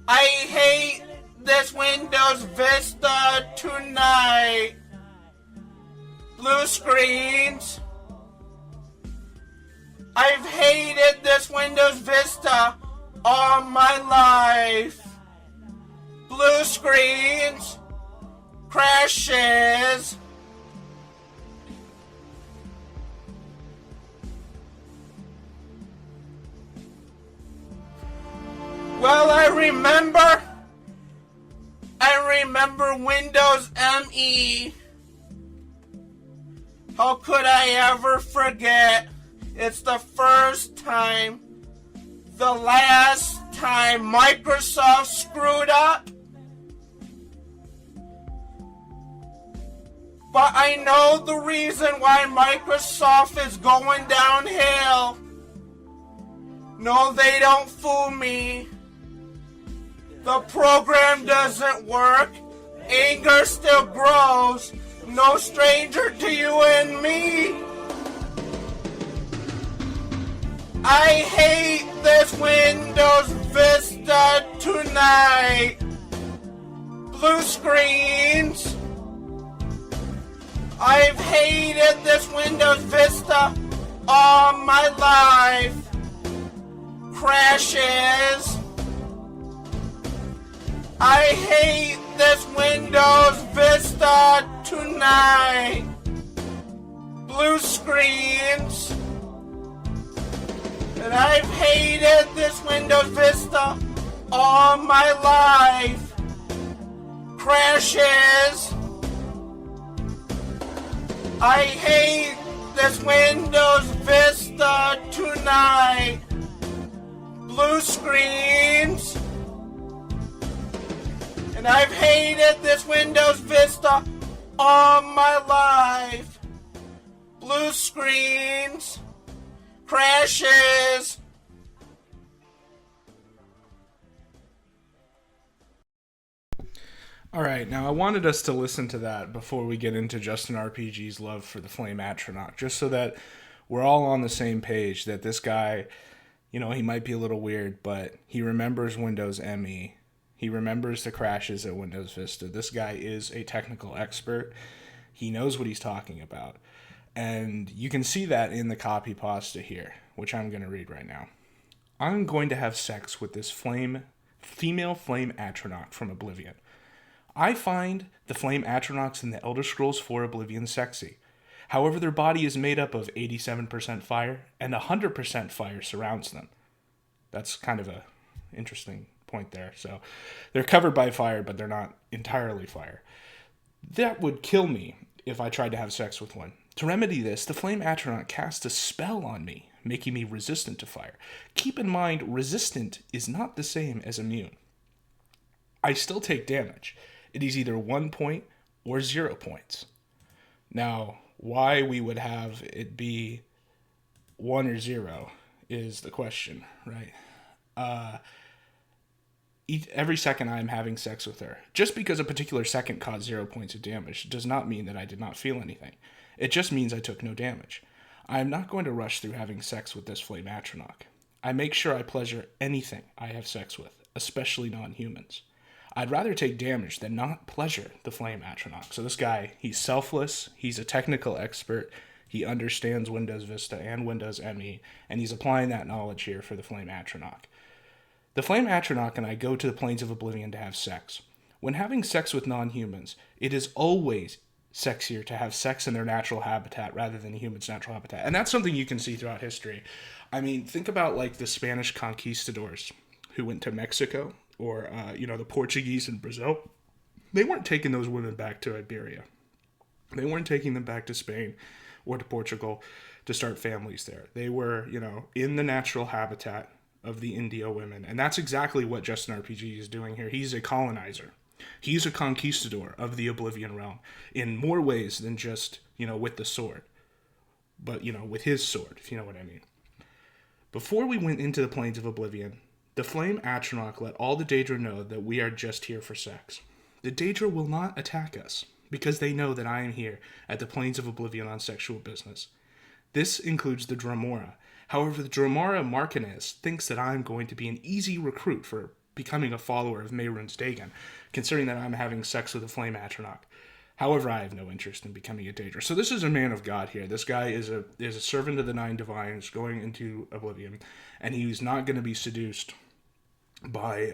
I hate this Windows Vista tonight. Blue screens. I've hated this Windows Vista all my life. Blue screens. Crashes. Well, I remember Windows ME. How could I ever forget? It's the first time, the last time Microsoft screwed up. But I know the reason why Microsoft is going downhill. No, they don't fool me. The program doesn't work. Anger still grows. No stranger to you and me. I hate this Windows Vista tonight. Blue screens. I've hated this Windows Vista all my life. Crashes. I hate this Windows Vista tonight. Blue screens. And I've hated this Windows Vista all my life. Crashes. I hate this Windows Vista tonight. Blue screens. And I've hated this Windows Vista all my life. Blue screens. Crashes. Alright, now I wanted us to listen to that before we get into Justinrpg's love for the Flame Atronach, just so that we're all on the same page, that this guy, you know, he might be a little weird, but he remembers Windows ME. He remembers the crashes at Windows Vista. This guy is a technical expert. He knows what he's talking about. And you can see that in the copy pasta here, which I'm going to read right now. I'm going to have sex with this female flame Atronach from Oblivion. I find the flame Atronachs in the Elder Scrolls 4 Oblivion sexy. However, their body is made up of 87% fire, and 100% fire surrounds them. That's kind of a interesting point there. So they're covered by fire, but they're not entirely fire. That would kill me if I tried to have sex with one. To remedy this, the flame Atronach cast a spell on me, making me resistant to fire. Keep in mind, resistant is not the same as immune. I still take damage. It is either 1 point or 0 points. Now, why we would have it be 1 or 0 is the question, right? Every second I am having sex with her. Just because a particular second caused 0 points of damage does not mean that I did not feel anything. It just means I took no damage. I am not going to rush through having sex with this flame Atronach. I make sure I pleasure anything I have sex with, especially non-humans. I'd rather take damage than not pleasure the flame Atronach. So this guy, he's selfless, he's a technical expert, he understands Windows Vista and Windows ME, and he's applying that knowledge here for the flame Atronach. The flame Atronach and I go to the plains of Oblivion to have sex. When having sex with non-humans, it is always sexier to have sex in their natural habitat rather than a human's natural habitat. And that's something you can see throughout history. I mean, think about like the Spanish conquistadors who went to Mexico, or the Portuguese in Brazil. They weren't taking those women back to Iberia. They weren't taking them back to Spain or to Portugal to start families there. They were, in the natural habitat of the Indio women. And that's exactly what Justinrpg is doing here. He's a colonizer. He's a conquistador of the Oblivion realm in more ways than just, with the sword. But, with his sword, if you know what I mean. Before we went into the plains of Oblivion, the flame Atronach let all the Daedra know that we are just here for sex. The Daedra will not attack us, because they know that I am here at the plains of Oblivion on sexual business. This includes the Dromora. However, the Dromora Marcanes thinks that I am going to be an easy recruit for becoming a follower of Mehrunes Dagon, considering that I'm having sex with a flame atronach. However, I have no interest in becoming a Daedra. So this is a man of God here. This guy is a servant of the Nine Divines going into Oblivion, and he's not going to be seduced by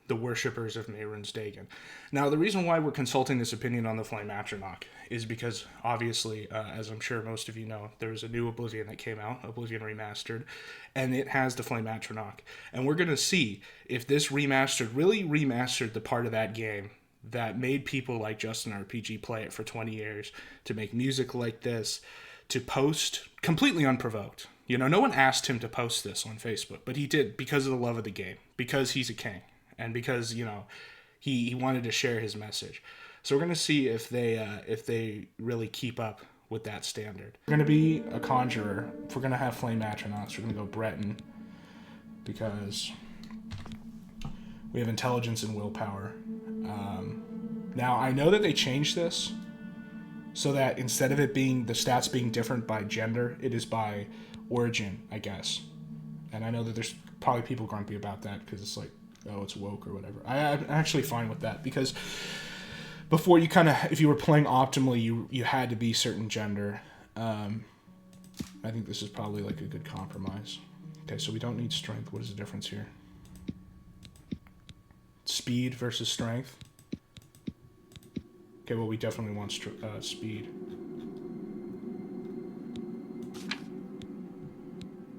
the worshippers of Mehrunes Dagon. Now, the reason why we're consulting this opinion on the Flame Atronach is because, obviously, as I'm sure most of you know, there's a new Oblivion that came out, Oblivion Remastered, and it has the Flame Atronach. And we're going to see if this remastered really remastered the part of that game that made people like Justinrpg play it for 20 years, to make music like this, to post completely unprovoked. You know, no one asked him to post this on Facebook, but he did because of the love of the game, because he's a king, and because, you know, he wanted to share his message. So we're going to see if they really keep up with that standard. We're going to be a conjurer. If we're going to have flame atronachs, we're going to go Breton, because we have intelligence and willpower. Now, I know that they changed this so that instead of it being the stats being different by gender, it is by origin, I guess. And I know that there's probably people grumpy about that because it's like, oh, it's woke or whatever. I'm actually fine with that, because before, you kind of, if you were playing optimally, you had to be certain gender. I think this is probably like a good compromise. Okay, so we don't need strength. What is the difference here? Speed versus strength. Okay, well, we definitely want speed.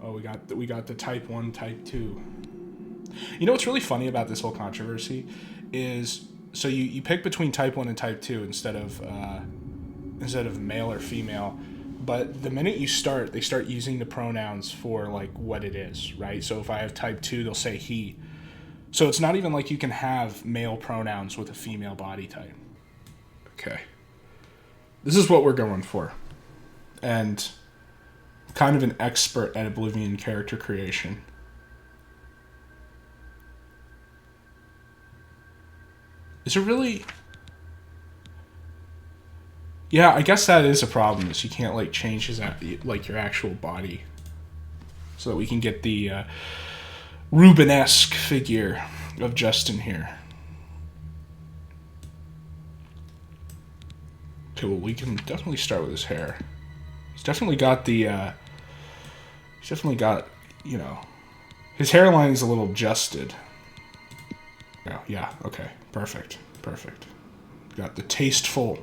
Oh, we got the type 1, type 2. You know what's really funny about this whole controversy is, so you pick between type 1 and type 2 instead of male or female, but the minute you start, they start using the pronouns for like what it is, right? So if I have type 2, they'll say he. So it's not even like you can have male pronouns with a female body type. Okay. This is what we're going for. And kind of an expert at Oblivion character creation. Is it really... Yeah, I guess that is a problem, is you can't like change his like your actual body. So that we can get the Rubenesque figure of Justin here. Okay, well, we can definitely start with his hair. He's definitely got the, you know, his hairline is a little adjusted. Oh, yeah, okay, perfect. Got the tasteful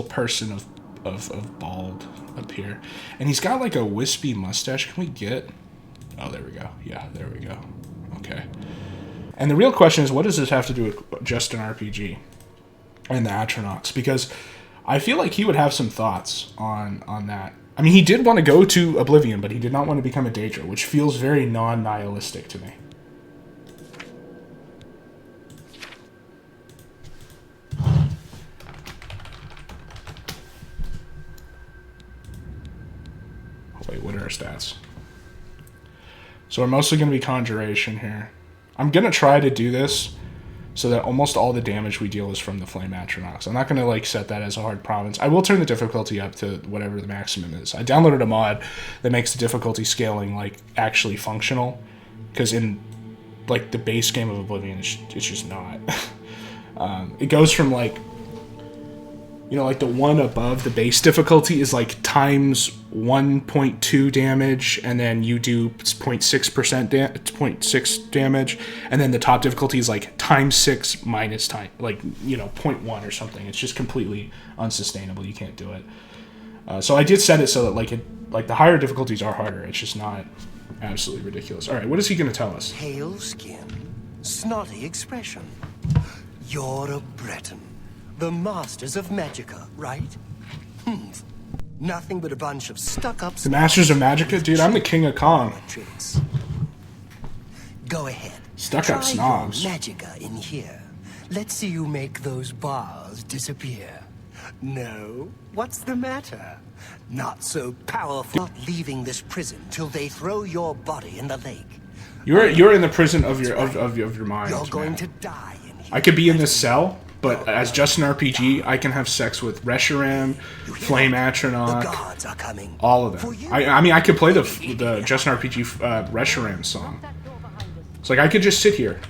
person of bald up here. And he's got like a wispy mustache. Can we get... Oh, there we go. Yeah, there we go. Okay. And the real question is, what does this have to do with Justinrpg and the Atronachs? Because I feel like he would have some thoughts on that. I mean, he did want to go to Oblivion, but he did not want to become a Daedra, which feels very non-nihilistic to me. Wait, what are our stats? So we're mostly going to be Conjuration here. I'm going to try to do this so that almost all the damage we deal is from the Flame Atronachs. I'm not going to like set that as a hard province. I will turn the difficulty up to whatever the maximum is. I downloaded a mod that makes the difficulty scaling like actually functional, because in like the base game of Oblivion, it's just not. It goes from like, you know, like the one above the base difficulty is like times 1.2 damage, and then you do 0.6% damage, and then the top difficulty is like times 6 minus time, like, you know, 0.1 or something. It's just completely unsustainable. You can't do it. So I did set it so that like the higher difficulties are harder. It's just not absolutely ridiculous. All right, what is he going to tell us? Pale skin, snotty expression. You're a Breton. The masters of Magicka, right? Nothing but a bunch of stuck-ups. The masters of Magicka? Dude, I'm the king of Kong. Tricks. Go ahead. Stuck-up snobs. Try your Magicka in here. Let's see you make those bars disappear. No? What's the matter? Not so powerful. Not leaving this prison till they throw your body in the lake. You're in the prison of your mind. You're going man. to die in here. I could be in this cell, but as Justinrpg, I can have sex with Reshiram, Flame Atronach, all of them. I mean, I could play the Justinrpg Reshiram song. It's like I could just sit here,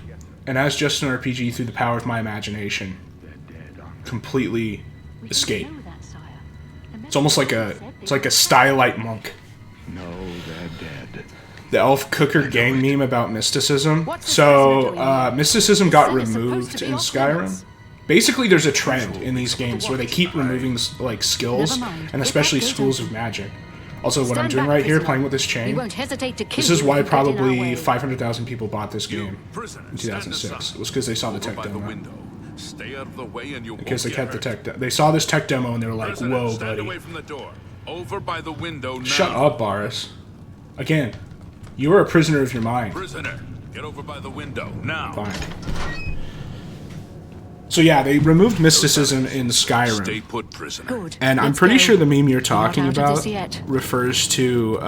and as Justinrpg, through the power of my imagination, completely escape. It's almost like a stylite monk. No, they're dead. The elf cooker gang meme about mysticism. So, mysticism got removed in Skyrim. Basically, there's a trend in these games where they keep removing, like, skills, and especially schools of magic. Also, what I'm doing right here, playing with this chain, this is why probably 500,000 people bought this game in 2006. It was because they saw the tech demo. Stay out of the way and you In case they kept the tech they saw this tech demo and they were like, whoa, buddy. away from the door. Over by the window now. Shut up, Boris. Again, you are a prisoner of your mind. Prisoner, get over by the window now. Fine. So yeah, they removed mysticism in Skyrim. Stay put, prisoner. Good. And I'm Let's pretty go. sure the meme you're talking We're not out of about this yet. refers to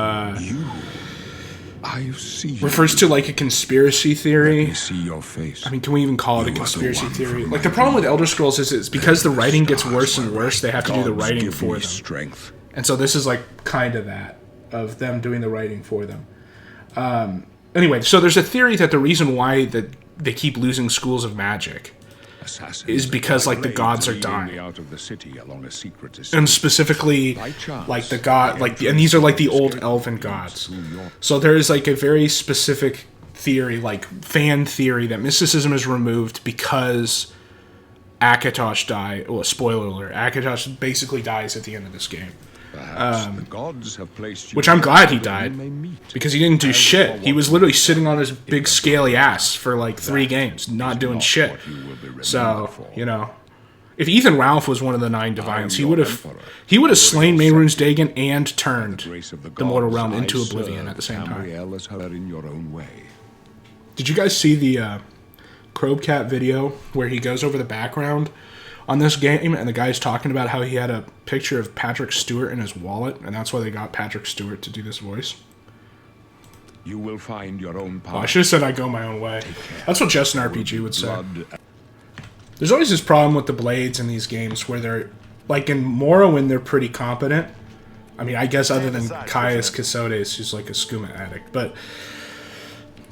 I see. like a conspiracy theory. See your face. I mean, can we even call it a conspiracy theory? Like, the problem with Elder Scrolls is it's because the writing gets worse and worse, they have to do the writing for them. Strength. And so this is like kind of that, of them doing the writing for them. Anyway, so there's a theory that the reason why that they keep losing schools of magic is because, like, the gods are dying. Out of the city along a secret And specifically, like, the god, like, and these are like the old elven gods. So there is like a very specific theory, like fan theory, that mysticism is removed because Akatosh died. Well, spoiler alert: Akatosh basically dies at the end of this game. the gods have placed you Which I'm glad he where you died, may meet. because he didn't do shit. He was literally sitting on his big scaly ass for like 3 games, not doing shit. So, you know, if Ethan Ralph was one of the 9 divines, he would have slain Mehrunes Dagon and turned the mortal realm into Oblivion at the same time. In your own way. Did you guys see the Crowcat video where he goes over the background on this game, and the guy's talking about how he had a picture of Patrick Stewart in his wallet, and that's why they got Patrick Stewart to do this voice? You will find your own path. Oh, I should have said I go my own way. That's what Justinrpg would say. There's always this problem with the blades in these games where they're, like in Morrowind, they're pretty competent. I mean, I guess other than Caius Casodes, who's like a skooma addict. But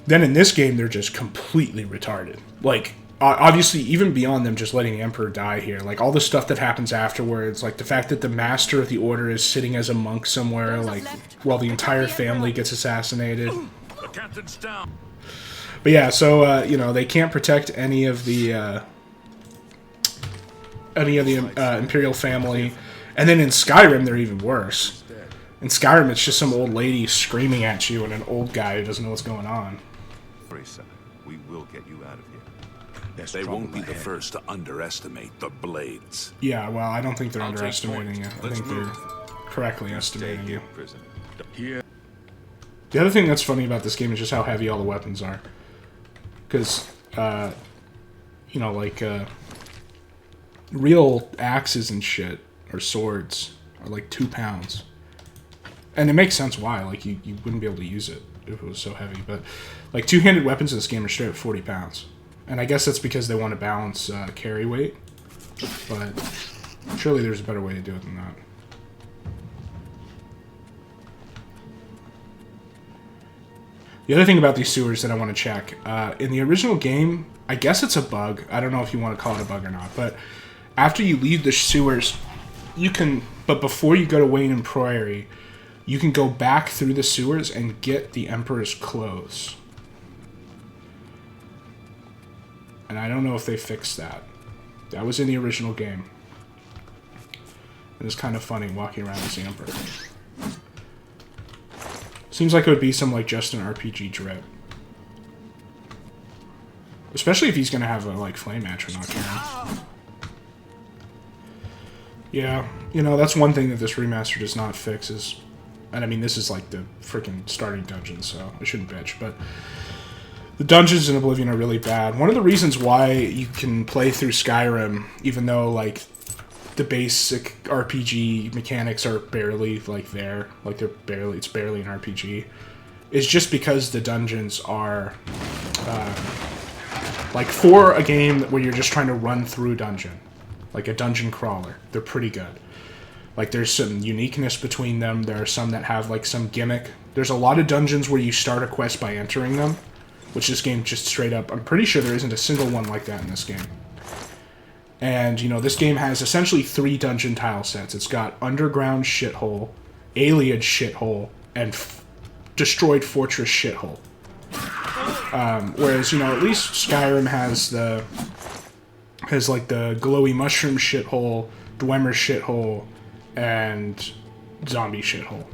then in this game, they're just completely retarded. Like, obviously, even beyond them just letting the Emperor die here, like all the stuff that happens afterwards, like the fact that the Master of the Order is sitting as a monk somewhere, like, while the entire family gets assassinated. The captain's down. But yeah, so, you know, they can't protect any of the Imperial family. And then in Skyrim, they're even worse. In Skyrim, it's just some old lady screaming at you and an old guy who doesn't know what's going on. We will get you out of here. They won't be the first to underestimate the blades. Yeah, well, I don't think they're I'll take underestimating you. point. I Let's think they're move. correctly estimating you. Prison. Here. The other thing that's funny about this game is just how heavy all the weapons are. Because, you know, like, real axes and shit, or swords, are like 2 pounds. And it makes sense why. Like, you wouldn't be able to use it if it was so heavy. But, like, 2-handed weapons in this game are straight at 40 pounds. And I guess that's because they want to balance carry weight. But surely there's a better way to do it than that. The other thing about these sewers that I want to check, in the original game, I guess it's a bug. I don't know if you want to call it a bug or not. But after you leave the sewers, you can... But before you go to Wayne and Priory, you can go back through the sewers and get the Emperor's clothes. And I don't know if they fixed that. That was in the original game. It was kind of funny walking around as the Emperor. Seems like it would be some, like, Justinrpg drip. Especially if he's going to have a, like, flame atronach here. Yeah, you know, that's one thing that this remaster does not fix is... And I mean, this is, like, the freaking starting dungeon, so I shouldn't bitch, but... The dungeons in Oblivion are really bad. One of the reasons why you can play through Skyrim, even though, like, the basic RPG mechanics are barely, like, there, like, it's barely an RPG, is just because the dungeons are, like, for a game where you're just trying to run through a dungeon, like a dungeon crawler, they're pretty good. Like, there's some uniqueness between them. There are some that have, like, some gimmick. There's a lot of dungeons where you start a quest by entering them. which this game just straight up, I'm pretty sure there isn't a single one like that in this game. And, you know, this game has essentially 3 dungeon tile sets. It's got Underground Shithole, Alien Shithole, and Destroyed Fortress Shithole. Whereas, you know, at least Skyrim has like the Glowy Mushroom Shithole, Dwemer Shithole, and Zombie Shithole.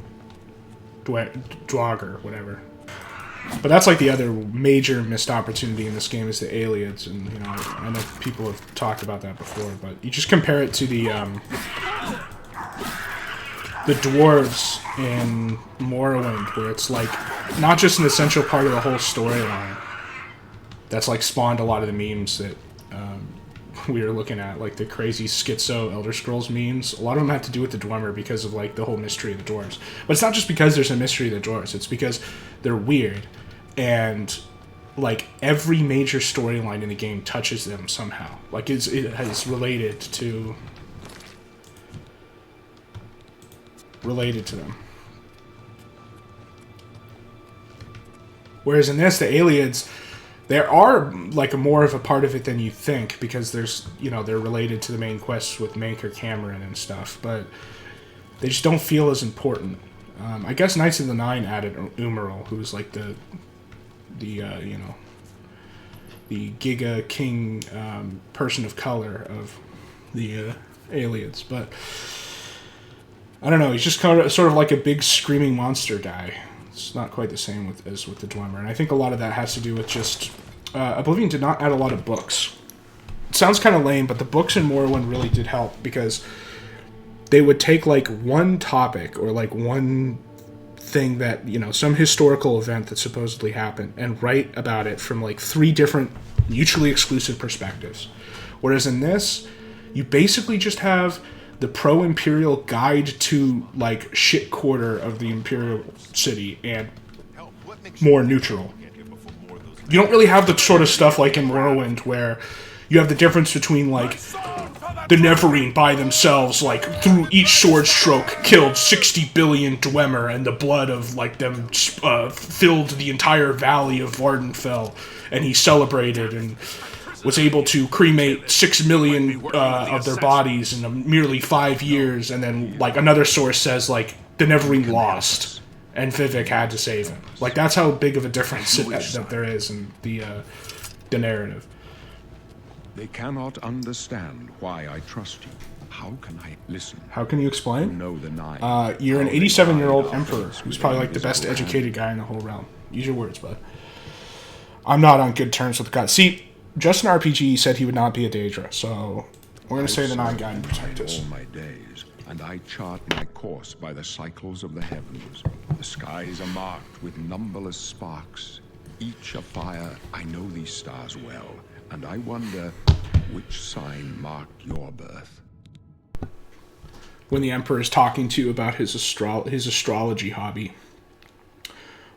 Dwogger, whatever. But that's like the other major missed opportunity in this game is the aliens, and you know I know people have talked about that before, but you just compare it to the dwarves in Morrowind, where it's like not just an essential part of the whole storyline. That's like spawned a lot of the memes that we were looking at, like the crazy schizo Elder Scrolls memes. A lot of them have to do with the Dwemer because of like the whole mystery of the dwarves. But it's not just because there's a mystery of the dwarves, it's because they're weird, and like every major storyline in the game touches them somehow. Like it has related to them. Whereas in this, the aliens, there are like more of a part of it than you think, because there's, you know, they're related to the main quests with Maker Cameron and stuff, but they just don't feel as important. I guess Knights of the Nine added Umaril, who's like the you know, the Giga King person of color of the aliens, but I don't know. He's just kind of sort of like a big screaming monster guy. It's not quite the same as with the Dwemer, and I think a lot of that has to do with just Oblivion did not add a lot of books. It sounds kind of lame, but the books in Morrowind really did help, because they would take like one topic or like one thing that, you know, some historical event that supposedly happened, and write about it from like 3 different mutually exclusive perspectives. Whereas in this, you basically just have the pro-imperial guide to like shit quarter of the imperial city, and more neutral. You don't really have the sort of stuff like in Morrowind where you have the difference between like the Neverine by themselves, like through each sword stroke killed 60 billion Dwemer, and the blood of like them filled the entire valley of Vardenfell, and he celebrated and was able to cremate 6 million of their bodies in merely 5 years, and then like another source says like the Neverine lost and Vivek had to save him. Like that's how big of a difference that there is in the narrative. They cannot understand why I trust you. How can I listen? How can you explain? Know the Nine. You're an 87-year-old emperor who's probably like the best educated guy in the whole realm. Use your words, bud. I'm not on good terms with the god. See, Justinrpg said he would not be a Daedra, so we're going to say the Nine guy and protect us. All my days, and I chart my course by the cycles of the heavens. The skies are marked with numberless sparks, each a fire. I know these stars well, and I wonder which sign marked your birth. When the Emperor is talking to you about his astrology hobby.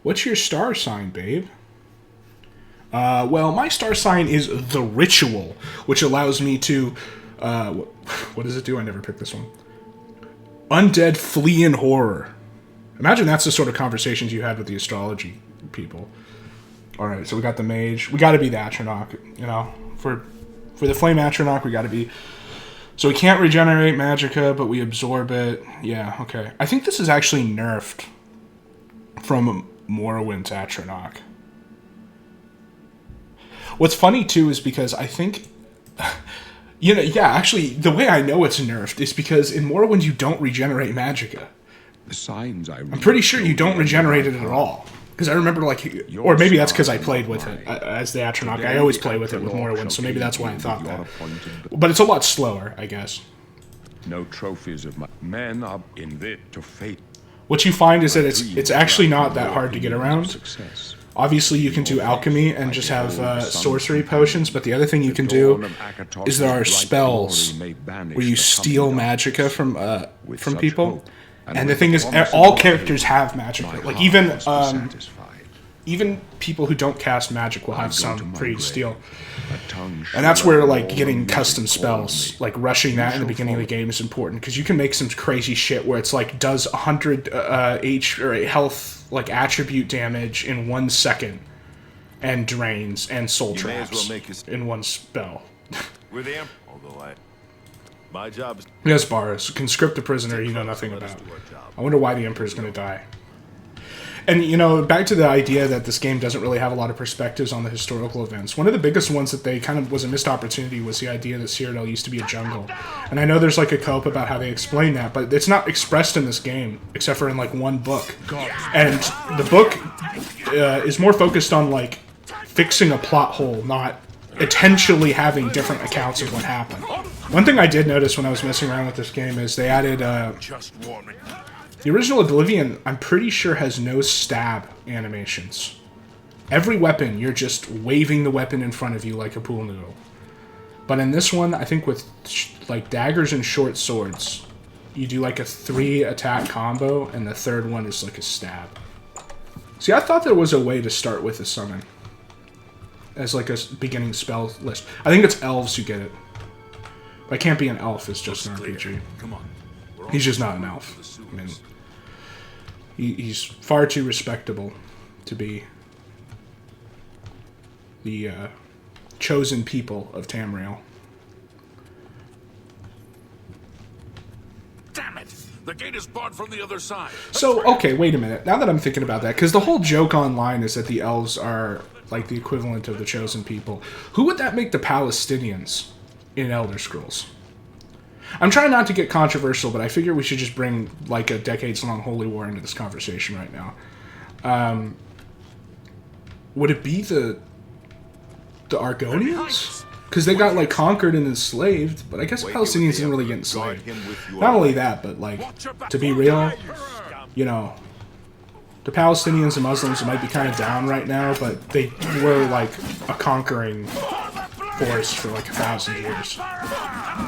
What's your star sign, babe? Well, my star sign is the Ritual, which allows me to, what does it do? I never picked this one. Undead flee in horror. Imagine that's the sort of conversations you had with the astrology people. Alright, so we got the mage. We gotta be the Atronach, you know. For the flame Atronach, we gotta be. So we can't regenerate magicka, but we absorb it. Yeah, okay. I think this is actually nerfed from Morrowind's Atronach. What's funny, too, is because I think... You know, yeah, actually, the way I know it's nerfed is because in Morrowind you don't regenerate magicka. The signs I'm pretty sure you don't regenerate it at all. Because I remember, like... Or maybe that's because I played with it as the Atronach. I always play with it with Morrowind, so maybe that's why I thought that. But it's a lot slower, I guess. No trophies of my men are in it to fate. What you find is that it's actually not that hard to get around. Obviously, you can do alchemy and just have sorcery potions, but the other thing you can do is there are spells where you steal magicka from people. And the thing is, all characters have magicka. Like even people who don't cast magic will have some free steal. And that's where like getting custom spells, like rushing that in the beginning of the game is important, because you can make some crazy shit where it's like does 100 H or health like attribute damage in 1 second, and drains and soul You may as traps well make us- in one spell. We're the Emperor. Although my job is Yes, Boris, conscript a prisoner you know nothing about. I wonder why the Emperor's going to die. And, you know, back to the idea that this game doesn't really have a lot of perspectives on the historical events. One of the biggest ones that they kind of was a missed opportunity was the idea that Cyrodiil used to be a jungle. And I know there's like a cope about how they explain that, but it's not expressed in this game, except for in like one book. And the book is more focused on like fixing a plot hole, not intentionally having different accounts of what happened. One thing I did notice when I was messing around with this game is they added just warming. the original Oblivion, I'm pretty sure, has no stab animations. Every weapon, you're just waving the weapon in front of you like a pool noodle. But in this one, I think with like daggers and short swords, you do like a 3-attack combo, and the third one is like a stab. See, I thought there was a way to start with a summon as like a beginning spell list. I think it's elves who get it. But it can't be an elf, it's just an RPG. Come on. He's just not an elf. I mean, he's far too respectable to be the chosen people of Tamriel. Damn it! The gate is barred from the other side. So, okay, wait a minute. Now that I'm thinking about that, because the whole joke online is that the elves are like the equivalent of the chosen people. Who would that make the Palestinians in Elder Scrolls? I'm trying not to get controversial, but I figure we should just bring like a decades-long holy war into this conversation right now. Would it be the Argonians? Because they got like conquered and enslaved, but I guess Palestinians didn't really get enslaved. Not only that, but like, to be real, you know, the Palestinians and Muslims might be kind of down right now, but they were like a conquering force for like 1,000 years.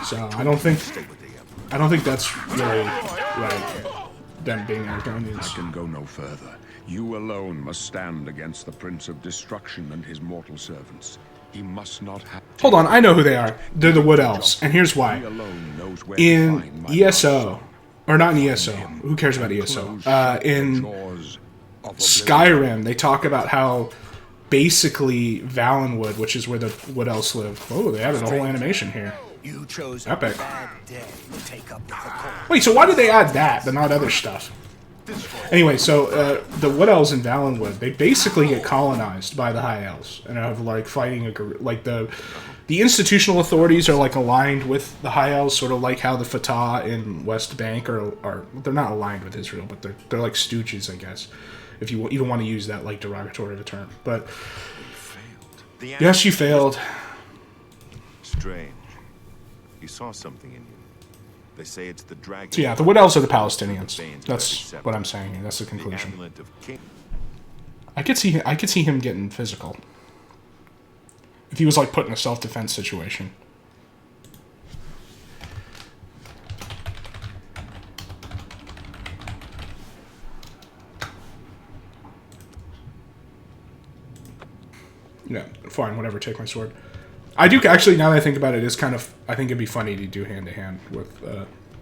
So I don't think that's really right, them being Argonians. I can go no further. You alone must stand against the Prince of Destruction and his mortal servants. He must not have... Hold on, I know who they are. They're the Wood Elves, and here's why. He alone knows where to In find my ESO, or not in ESO, who cares about ESO? In jaws of Skyrim, they talk about how basically Valenwood, which is where the Wood Elves live. Oh, they added a whole animation here. You chose Epic. a bad day to take up the cause. Wait, so why did they add that, but not other stuff? Anyway, so the Wood Elves in Valenwood, they basically get colonized by the High Elves and have like fighting like the institutional authorities are like aligned with the High Elves, sort of like how the Fatah in West Bank are they're not aligned with Israel, but they're like stooges, I guess, if you even want to use that like derogatory of a term. But yes, you failed. Strange. He saw something in you. They say it's the dragon. So yeah, the Wood Elves are the Palestinians. That's what I'm saying here. That's the conclusion. Amulet of King. I could see him getting physical if he was like put in a self-defense situation. Yeah, fine, whatever. Take my sword. I do actually. Now that I think about it, it's kind of. I think it'd be funny to do hand to hand with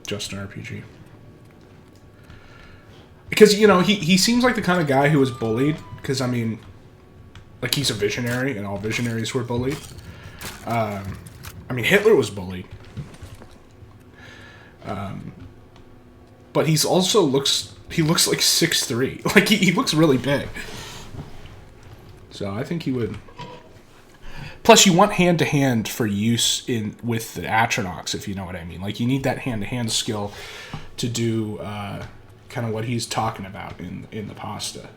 Justinrpg. Because, you know, he seems like the kind of guy who was bullied. Because, I mean, like, he's a visionary, and all visionaries were bullied. I mean, Hitler was bullied. But he's also looks like 6'3". Like, he looks really big. So, I think he would... Plus, you want hand-to-hand for use with the Atronachs, if you know what I mean. Like, you need that hand-to-hand skill to do kind of what he's talking about in the pasta.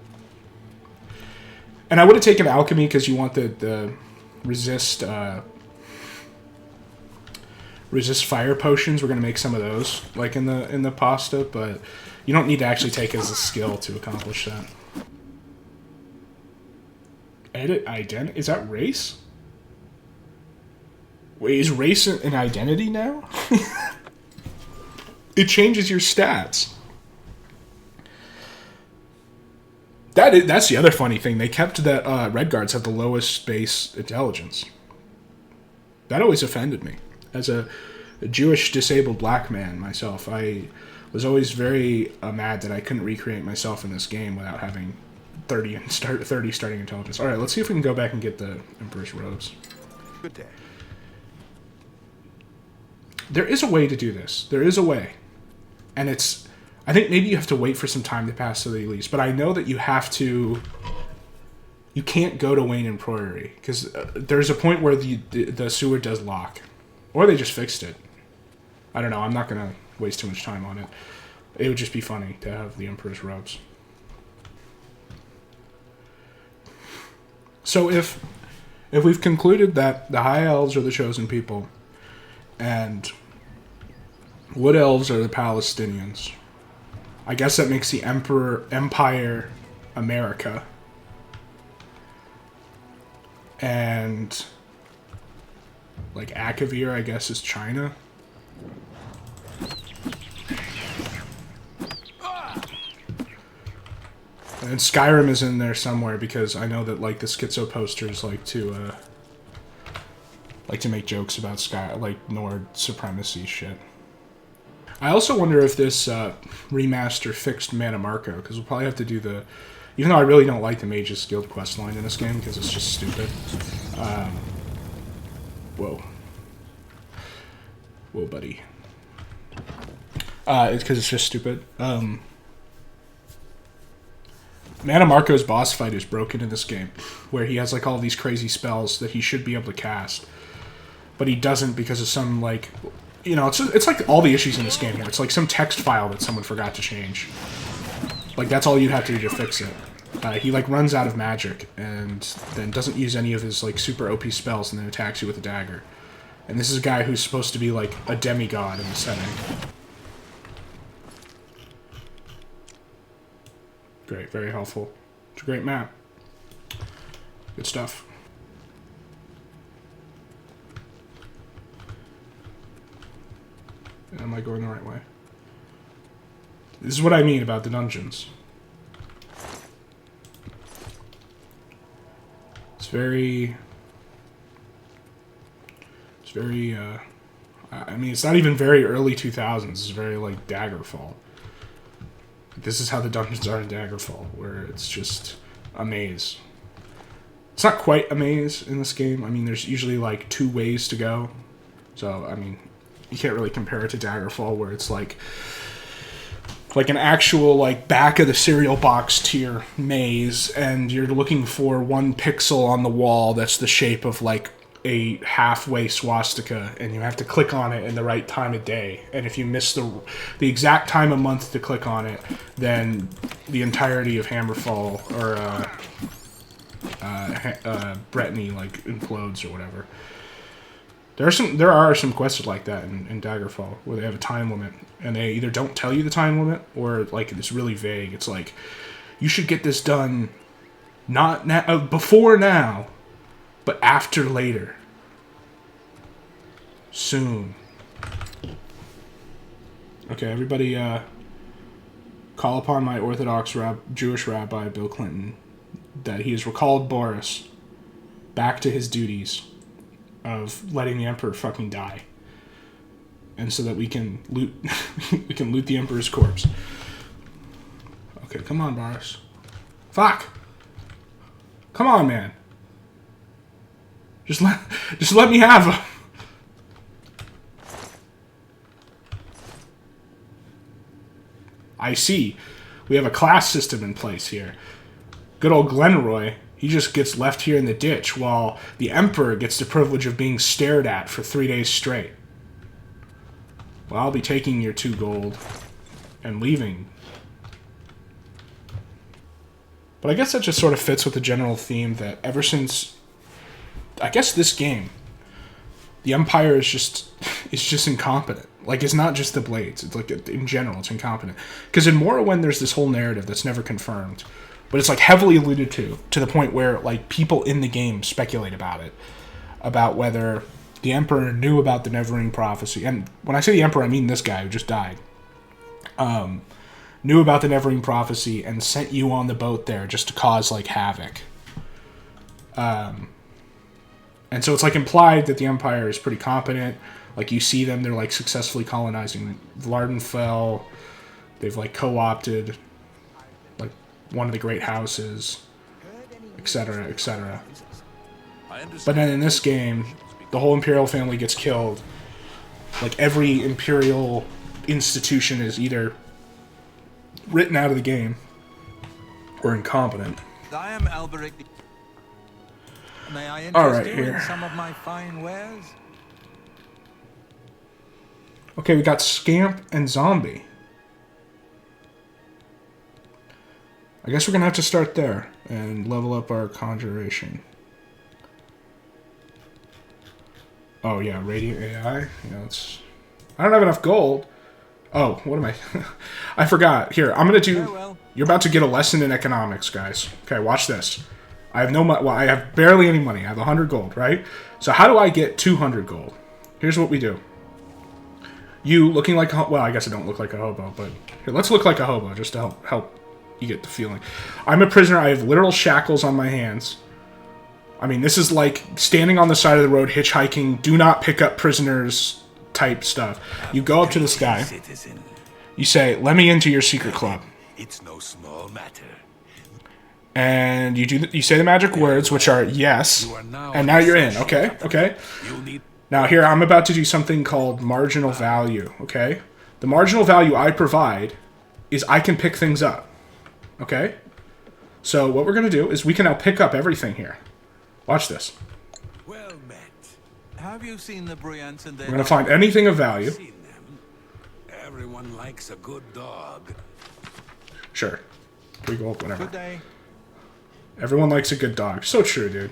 And I would have taken alchemy because you want the resist fire potions. We're gonna make some of those, like in the pasta, but you don't need to actually take it as a skill to accomplish that. Edit identity? Is that race? Wait, is race an identity now? It changes your stats. That's the other funny thing. They kept that Redguards have the lowest base intelligence. That always offended me. As a Jewish disabled black man myself, I was always very mad that I couldn't recreate myself in this game without having 30 and 30 starting intelligence. All right, let's see if we can go back and get the Emperor's robes. Good day. There is a way to do this. There is a way. And it's... I think maybe you have to wait for some time to pass to the Elise, but I know that you have to... You can't go to Wayne and Priory, because there's a point where the sewer does lock. Or they just fixed it. I don't know, I'm not going to waste too much time on it. It would just be funny to have the Emperor's robes. So if we've concluded that the High Elves are the chosen people, and Wood Elves are the Palestinians, I guess that makes the Empire America. And like Akavir, I guess, is China. And Skyrim is in there somewhere because I know that like the schizo posters like to make jokes about like Nord supremacy shit. I also wonder if this remaster fixed Mana Marco, because we'll probably have to do the... Even though I really don't like the Mage's Guild questline in this game, because it's just stupid. Whoa. Whoa, buddy. It's because it's just stupid. Mana Marco's boss fight is broken in this game, where he has like all these crazy spells that he should be able to cast, but he doesn't because of some like... You know, it's like all the issues in this game here. It's like some text file that someone forgot to change. Like, that's all you'd have to do to fix it. He, like, runs out of magic, and then doesn't use any of his, like, super OP spells, and then attacks you with a dagger. And this is a guy who's supposed to be, like, a demigod in the setting. Great, very helpful. It's a great map. Good stuff. Am I going the right way? This is what I mean about the dungeons. It's very... I mean, it's not even very early 2000s. It's very, like, Daggerfall. This is how the dungeons are in Daggerfall, where it's just a maze. It's not quite a maze in this game. I mean, there's usually, like, 2 ways to go. So, I mean... You can't really compare it to Daggerfall, where it's like an actual like back of the cereal box tier maze, and you're looking for 1 pixel on the wall that's the shape of like a halfway swastika, and you have to click on it in the right time of day. And if you miss the exact time of month to click on it, then the entirety of Hammerfall or Brittany like implodes or whatever. There are some quests like that in Daggerfall, where they have a time limit, and they either don't tell you the time limit, or like it's really vague. It's like, you should get this done not now, before now, but after later. Soon. Okay, everybody call upon my Orthodox Jewish rabbi, Bill Clinton, that he has recalled Boris back to his duties of letting the Emperor fucking die, and so that we can loot the Emperor's corpse. Okay, come on, Boris. Fuck. Come on, man. Just let me have him. I see. We have a class system in place here. Good old Glenroy, he just gets left here in the ditch, while the Emperor gets the privilege of being stared at for 3 days straight. Well, I'll be taking your 2 gold and leaving. But I guess that just sort of fits with the general theme that ever since, I guess, this game, the Empire is just incompetent. Like, it's not just the Blades. It's like, in general, it's incompetent. Because in Morrowind, there's this whole narrative that's never confirmed, but it's like heavily alluded to the point where like people in the game speculate about it, about whether the Emperor knew about the Neverwing prophecy. And when I say the Emperor, I mean this guy who just died. Knew about the Neverwing prophecy and sent you on the boat there just to cause like havoc. And so it's like implied that the Empire is pretty competent. Like, you see them, they're like successfully colonizing Vvardenfell. They've like co-opted like one of the great houses, etc., etc. I understand. But then in this game, the whole Imperial family gets killed. Like, every Imperial institution is either written out of the game or incompetent. I am Alberic. May I All interest right, you here. in some of my fine wares? Okay, we got Scamp and Zombie. I guess we're gonna have to start there and level up our Conjuration. Oh yeah, Radiant AI. Yeah, it's. I don't have enough gold. Oh, what am I? I forgot. Here, I'm gonna do. Farewell. You're about to get a lesson in economics, guys. Okay, watch this. I have no money. Well, I have barely any money. I have 100 gold, right? So how do I get 200 gold? Here's what we do. You looking like a well, I guess I don't look like a hobo, but here, let's look like a hobo just to help you get the feeling. I'm a prisoner. I have literal shackles on my hands. I mean, this is like standing on the side of the road, hitchhiking, do not pick up prisoners type stuff. You go up to this guy. Citizen, You say, "Let me into your secret club." it's no small matter. And you say the magic words, which are yes, You are now and now you're in. Okay, okay. You'll need Now here, I'm about to do something called marginal value, okay? The marginal value I provide is I can pick things up, okay? So what we're going to do is we can now pick up everything here. Watch this. well met. Have you seen the Bryants and their We're going to find anything of value. Seen them. Everyone likes a good dog. Sure. 3 gold, whatever. Good day. Everyone likes a good dog. So true, dude.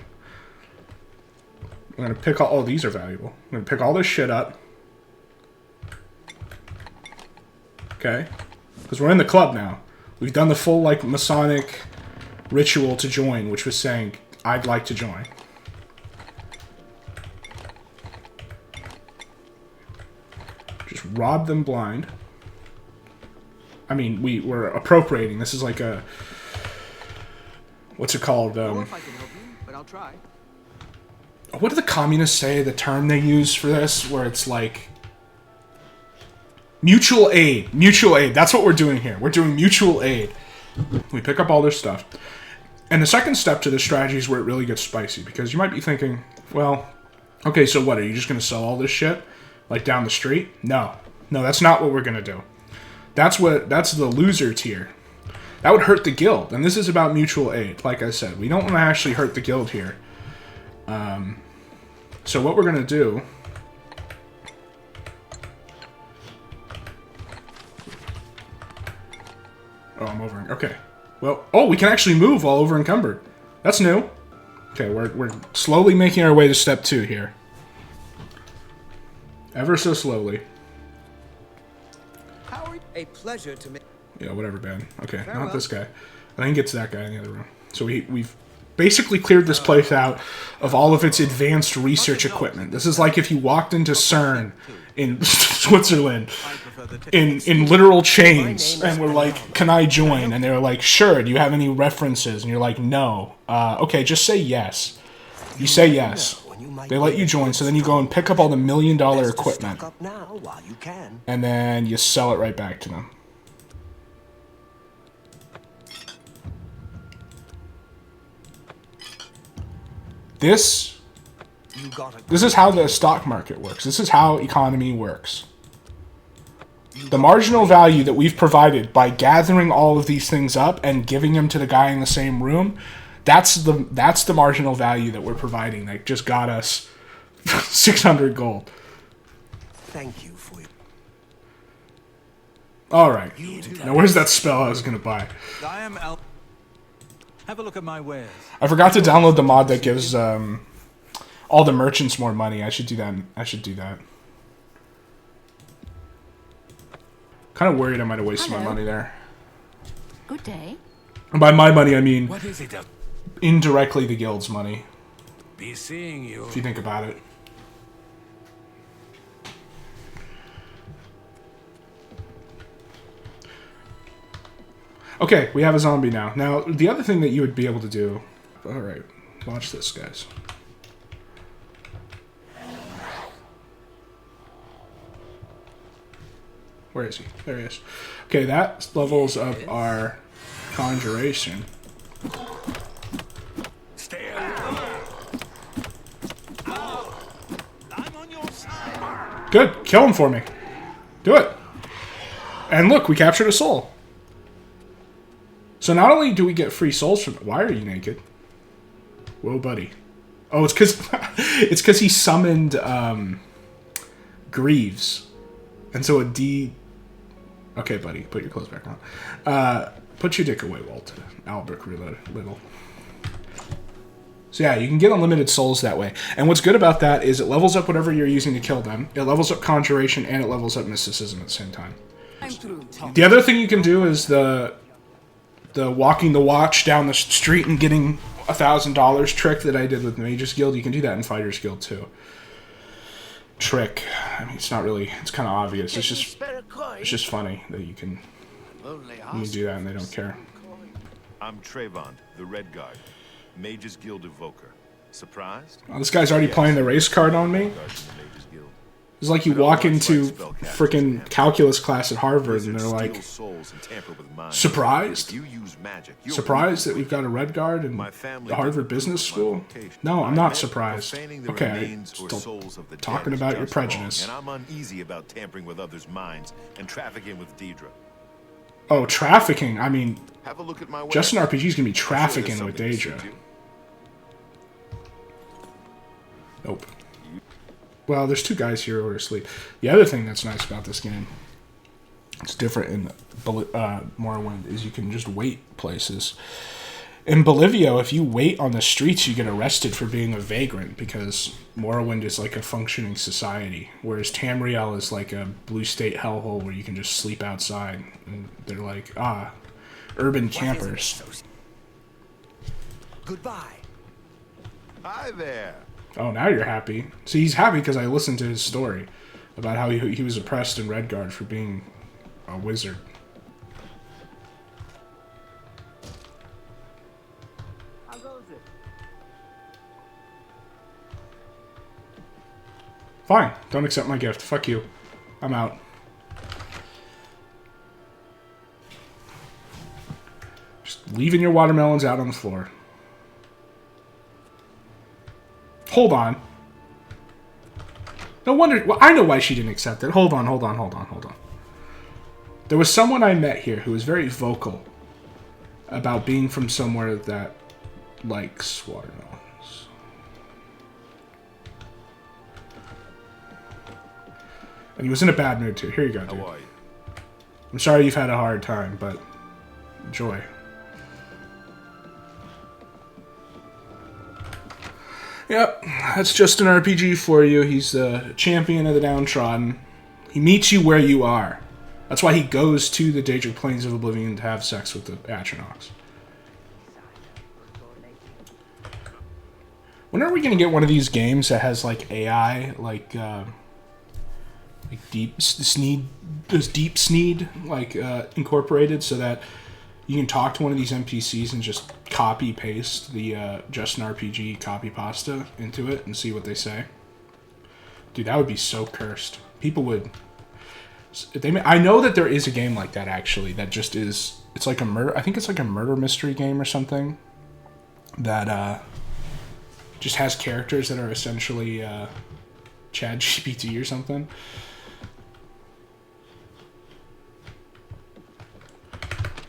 I'm going to pick all... Oh, these are valuable. I'm going to pick all this shit up. Okay? Because we're in the club now. We've done the full, like, Masonic ritual to join, which was saying, I'd like to join. Just rob them blind. I mean, we're appropriating. This is like a... What's it called? Or if I can help you, but I'll try. What do the communists say, the term they use for this, where it's like... Mutual aid. Mutual aid. That's what we're doing here. We're doing mutual aid. We pick up all this stuff. And the second step to this strategy is where it really gets spicy. Because you might be thinking, well, okay, so what? Are you just going to sell all this shit? Like down the street? No. No, that's not what we're going to do. That's the loser tier. That would hurt the guild. And this is about mutual aid. Like I said, we don't want to actually hurt the guild here. So what we're going to do... Oh, I'm over. Okay. Well, oh, we can actually move while over encumbered. That's new. Okay, we're slowly making our way to step 2 here. Ever so slowly. A pleasure to meet. Yeah, whatever, Ben. Okay, Farewell. not this guy. I think it's that guy in the other room. So we've basically cleared this place out of all of its advanced research equipment. This is like if you walked into CERN in Switzerland in literal chains and were like, "Can I join?" And they were like, "Sure. Do you have any references?" And you're like, "No." Okay, just say yes. You say yes. They let you join, so then you go and pick up all the $1 million equipment. Stock up now while you can. And then you sell it right back to them. This is how the stock market works. This is how economy works. The marginal value that we've provided by gathering all of these things up and giving them to the guy in the same room, that's the marginal value that we're providing that just got us 600 gold. Thank you for your... Alright. Now where's that spell I was going to buy? I am Have a look at my wares. I forgot to download the mod that gives all the merchants more money. I should do that. Kind of worried I might have wasted my money there. Good day. And by my money, I mean What is it? indirectly the guild's money, Be seeing you. if you think about it. Okay, we have a zombie now. Now, the other thing that you would be able to do... Alright, watch this, guys. Where is he? There he is. Okay, that levels up our Conjuration. Good. Kill him for me. Do it. And look, we captured a soul. So not only do we get free souls from... Why are you naked? Whoa, buddy. Oh, it's because he summoned Greaves. And so a D... Okay, buddy, put your clothes back on. Put your dick away, Walt. Albrecht Little. So yeah, you can get unlimited souls that way. And what's good about that is it levels up whatever you're using to kill them. It levels up Conjuration, and it levels up Mysticism at the same time. The other thing you can do is the walking the watch down the street and getting $1,000 trick that I did with Mage's Guild. You can do that in Fighter's Guild too. Trick. I mean, it's not really... It's kind of obvious. It's just funny that you can do that and they don't care. I'm Trayvon, the Red Guard. Mage's Guild Evoker. Surprised? Oh, this guy's already playing the race card on me? It's like you walk into freaking calculus class at Harvard and they're like, surprised? Surprised that we've got a Red Guard in the Harvard Business School? No, I'm not surprised. Okay, still talking about your prejudice. And I'm uneasy about tampering with others' minds and trafficking with Deidre. Oh, trafficking. I mean, Have a look at my Justinrpg is going to be trafficking with Deidre. Nope. Well, there's two guys here who are asleep. The other thing that's nice about this game, it's different in Morrowind, is you can just wait places. In Bolivia, if you wait on the streets, you get arrested for being a vagrant, because Morrowind is like a functioning society, whereas Tamriel is like a blue state hellhole where you can just sleep outside. And they're like, urban campers. Goodbye. Hi there. Oh, now you're happy. See, he's happy because I listened to his story about how he was oppressed in Redguard for being a wizard. How goes it? Fine. Don't accept my gift. Fuck you. I'm out. Just leaving your watermelons out on the floor. Hold on. No wonder... Well, I know why she didn't accept it. Hold on. There was someone I met here who was very vocal about being from somewhere that likes watermelons. And he was in a bad mood, too. Here you go, dude. How are you? I'm sorry you've had a hard time, but enjoy. Yep, that's Justinrpg for you. He's the champion of the downtrodden. He meets you where you are. That's why he goes to the Daedric Plains of Oblivion to have sex with the Atronachs. When are we going to get one of these games that has like AI, like Deep Sneed, like incorporated, so that you can talk to one of these NPCs and just copy paste the Justinrpg copy pasta into it and see what they say. Dude, that would be so cursed. People would. I know that there is a game like that actually. That just is. It's like a murder. I think it's like a murder mystery game or something. That just has characters that are essentially ChatGPT or something.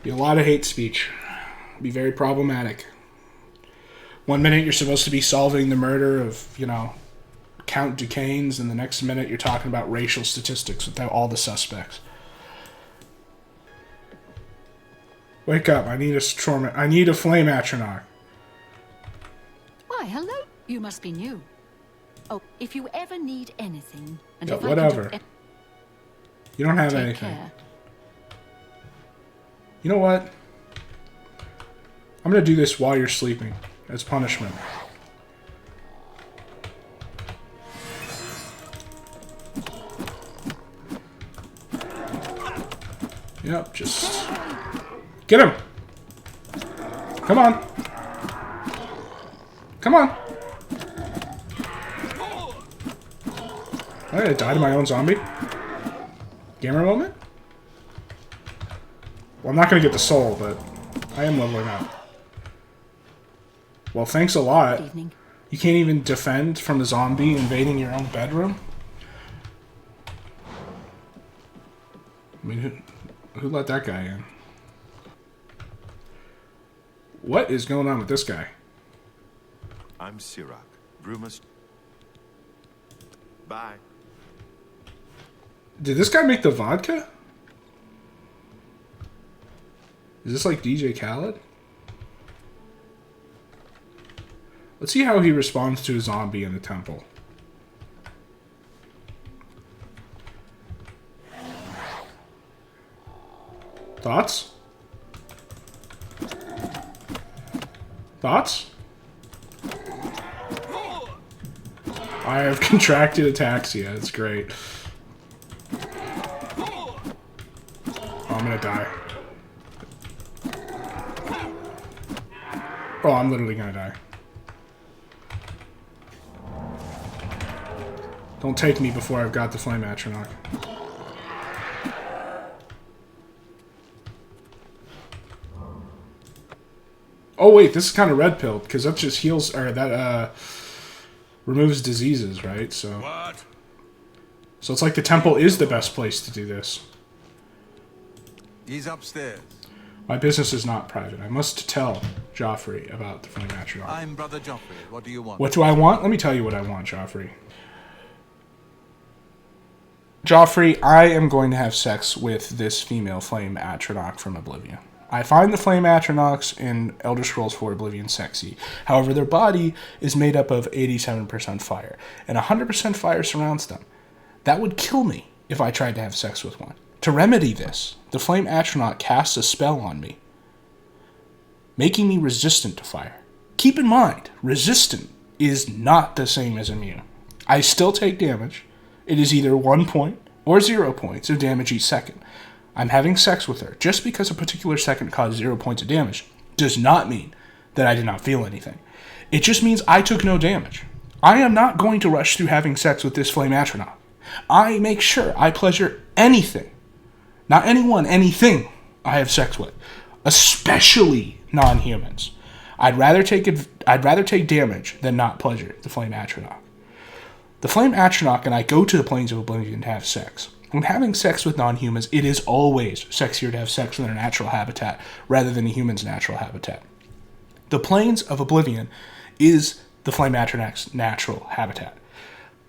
Be a lot of hate speech. Be very problematic. One minute you're supposed to be solving the murder of, Count Duquesne's, and the next minute you're talking about racial statistics without all the suspects. Wake up, I need a flame atronach. Why, hello. You must be new. Oh, if you ever need anything... and Yeah, if I can whatever. do You don't have take anything. care. You know what? I'm gonna do this while you're sleeping, as punishment. Yep, just... Get him! Come on! Come on! I died to my own zombie? Gamer moment? Well, I'm not gonna get the soul, but... I am leveling up. Well, thanks a lot. Good evening. You can't even defend from a zombie invading your own bedroom? I mean, who let that guy in? What is going on with this guy? I'm Sirach. Brumus. Bye. Did this guy make the vodka? Is this like DJ Khaled? Let's see how he responds to a zombie in the temple. Thoughts? Thoughts? I have contracted ataxia. It's great. Oh, I'm gonna die. Oh, I'm literally gonna die. Don't take me before I've got the flame atronach. Oh wait, this is kind of red pilled because that just heals, or that removes diseases, right? So it's like the temple is the best place to do this. He's upstairs. My business is not private. I must tell Joffrey about the flame atronach. I'm Brother Joffrey. What do you want? What do I want? Let me tell you what I want, Joffrey. Joffrey, I am going to have sex with this female flame atronach from Oblivion. I find the flame atronachs in Elder Scrolls IV Oblivion sexy. However, their body is made up of 87% fire, and 100% fire surrounds them. That would kill me if I tried to have sex with one. To remedy this, the flame atronach casts a spell on me, making me resistant to fire. Keep in mind, resistant is not the same as immune. I still take damage. It is either 1 point or 0 points of damage each second. I'm having sex with her. Just because a particular second caused 0 points of damage does not mean that I did not feel anything. It just means I took no damage. I am not going to rush through having sex with this flame atronach. I make sure I pleasure anything, not anyone, anything I have sex with, especially non-humans. I'd rather take damage than not pleasure the flame atronach. The flame atronach and I go to the plains of Oblivion to have sex. When having sex with non-humans, it is always sexier to have sex in their natural habitat rather than a human's natural habitat. The plains of Oblivion is the flame atronach's natural habitat.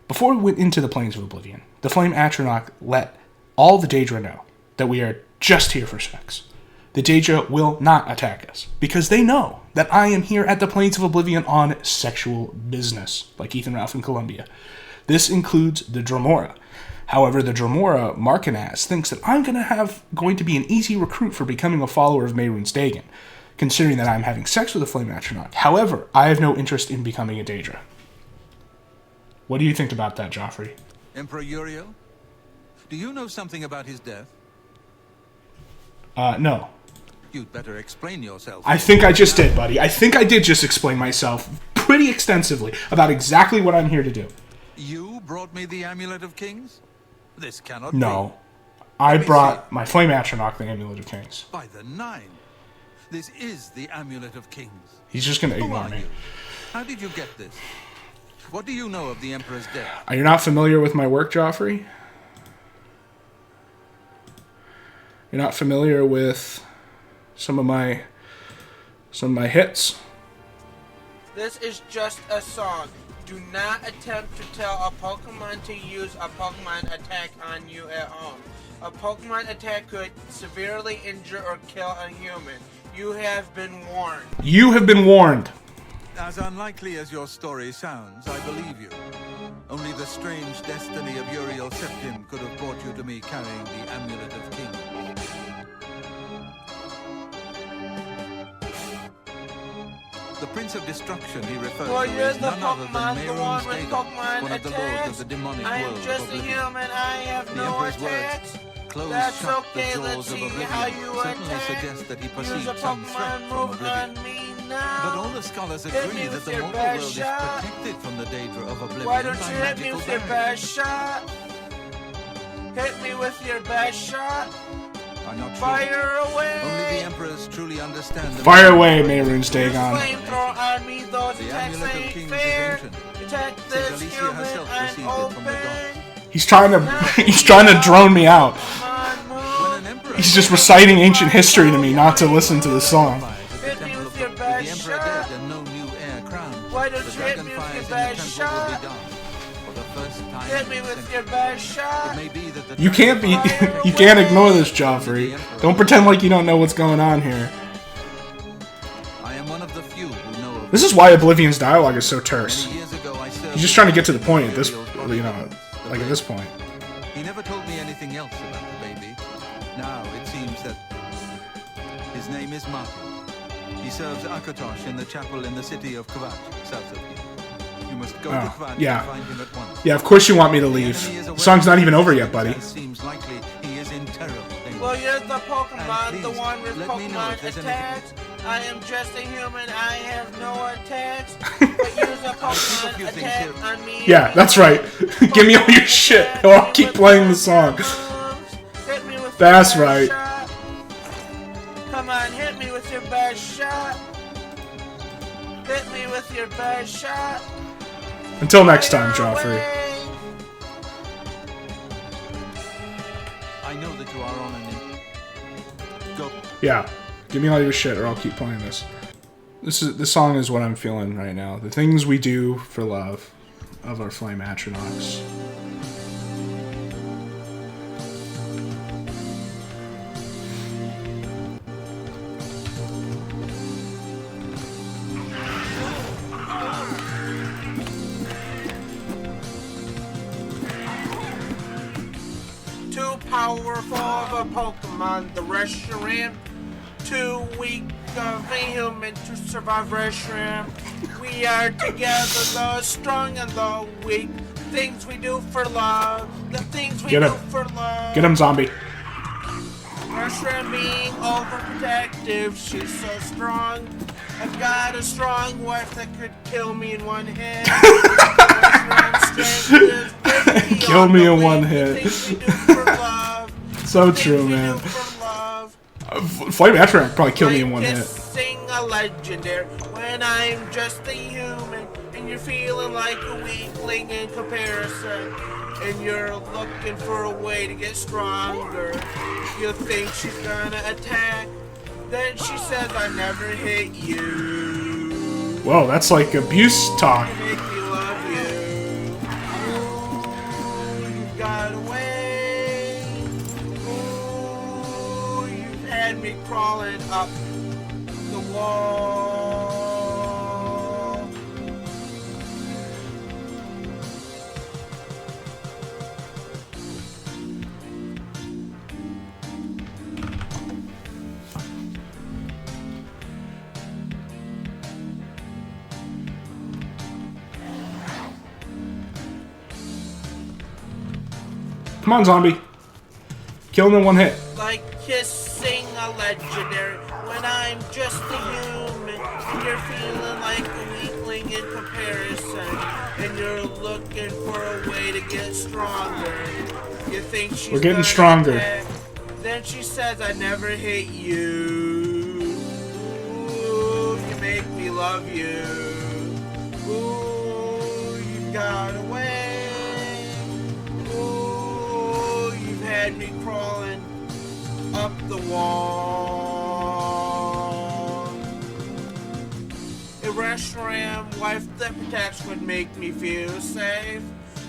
Before we went into the plains of Oblivion, the flame atronach let all the Daedra know that we are just here for sex. The Daedra will not attack us because they know that I am here at the plains of Oblivion on sexual business, like Ethan Ralph in Columbia. This includes the Dromora. However, the Dromora Markinaz thinks that I'm going to be an easy recruit for becoming a follower of Mehrunes Dagon, considering that I'm having sex with a flame atronach. However, I have no interest in becoming a Daedra. What do you think about that, Joffrey? Emperor Uriel? Do you know something about his death? No. You'd better explain yourself. I think I just did, buddy. I think I did just explain myself pretty extensively about exactly what I'm here to do. You brought me the Amulet of Kings? This cannot No. be. I brought my flame atronach, the Amulet of Kings. By the Nine. This is the Amulet of Kings. He's just going to Who ignore are me. you? How did you get this? What do you know of the Emperor's death? Are you not familiar with my work, Joffrey? You're not familiar with some of my hits? This is just a song. Do not attempt to tell a Pokemon to use a Pokemon attack on you at home. A Pokemon attack could severely injure or kill a human. You have been warned. You have been warned. As unlikely as your story sounds, I believe you. Only the strange destiny of Uriel Septim could have brought you to me carrying the Amulet of Kings. The Prince of Destruction he refers Well, to you're is the none other than Pokemon, the one Mehrunes with Dagon, Pokemon one of the lords attacks. of the demonic I am world just of a Oblivion. human. I have The no Emperor's attacks. words, close That's shut okay. the Let's doors of see Oblivion, how you certainly attack. suggest that he Use perceived a some threat Pokemon from move Oblivion. on me now. But all the scholars Hit me agree that with the your mortal best world shot. is protected from the Daedra of Oblivion Why don't by you hit me magical with your barriers. best shot? Hit me with your best shot. are not sure. Fire away! Only the emperors truly understand the Fire away, Mehrunes Dagon. Flamethrower on me, those The attacks amulet of ain't kings fair. is ancient. Attack this Alicia human herself and received it from the open. gods. He's trying to drone me out. Come on, When move. an emperor He's just reciting ancient history to me, not to listen to the song. Hit me with your the bad emperor shot. dead and no new heir crowned. Why don't The you hit dragon me with fires your in the bad temple shot? will be dark. For the first time Hit in me a with century. your bad It shot. may be that the You can't be. You can't ignore this, Joffrey. Don't pretend like you don't know what's going on here. I am one of the few who know of This is why Oblivion's dialogue is so terse. Many years ago, I served He's just trying to get to the point at this, you know, like at this point. He never told me anything else about the baby. Now it seems that his name is Martin. He serves Akatosh in the chapel in the city of Kvatch, south of here. You must go to Kvatch yeah. and find him at once. Yeah, of course you want me to leave. The song's not even over yet, buddy. It seems likely he is in terrible danger. Well, you're the Pokemon, And the please, one with let me know if Pokemon there's attacks. I am just a human, I have no attacks. But use a few Pokemon things attack here. on me. Yeah, that's right. Give me all your shit, or I'll keep playing the song. Hit me with That's your bad right. shot. Come on, hit me with your bad shot. Hit me with your bad shot. Until next time, Fire Joffrey. away. I know that you are on an go. Yeah, give me all your shit, or I'll keep playing this. This song is what I'm feeling right now. The things we do for love of our flame Atronachs. Too powerful of a Pokemon, the Reshiram. Too weak of a human to survive Reshiram. We are together, the strong and the weak. Things we do for love, the things we Get do him. for love. Get him, zombie. Reshiram being overprotective, she's so strong. I've got a strong wife that could kill me in one hit. Reshiram's strength is Kill me in the one weak. hit. The things we do for love. So Things true, we man. do for love. Flame Atronach probably killed me in one hit. Sing a legendary when I'm just a human and you're feeling like a weakling in comparison and you're looking for a way to get stronger. You think she's gonna attack, then she says I never hit you. Whoa, that's like abuse talk. Make me love you. Ooh, you got away. Ooh, you've had me crawling up the wall. Come on, zombie. Kill him in one hit. Like kissing a legendary when I'm just a human and you're feeling like a weakling in comparison and you're looking for a way to get stronger. You think she's We're getting gonna stronger. attack, then she says I never hit you. Ooh, you make me love you. Ooh, you got away. Ooh, you've had me crawling up the wall. A Reshiram wife that protects would make me feel safe.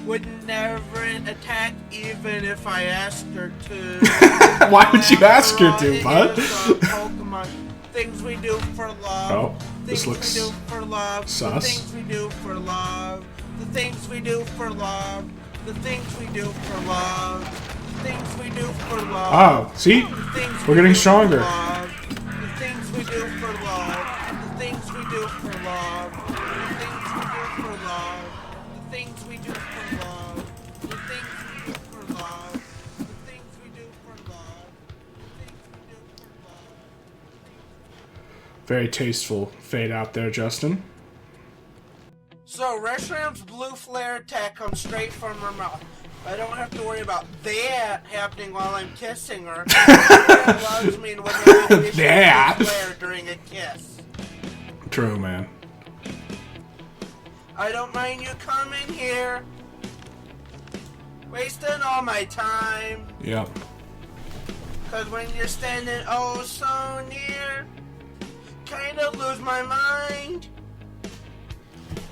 Would never attack even if I asked her to. Why would you ask her to, bud? Pokemon. Things we do for love. Oh, this Things looks we do for love. sus. The things we do for love. The things we do for love. The things we do for love. The things we do for love. Oh, see? The things We're we getting do for stronger. love. The things we do for love. The things we do for love. The things we do for love. The things we do for love. The things we do for love. The things we do for love. The things we do for love. Very tasteful fade out there, Justin. So, Reshiram's blue flare attack comes straight from her mouth. I don't have to worry about that happening while I'm kissing her. That loves me when they That. flare during a kiss. True, man. I don't mind you coming here, wasting all my time. Yep. Cause when you're standing oh so near, kinda lose my mind.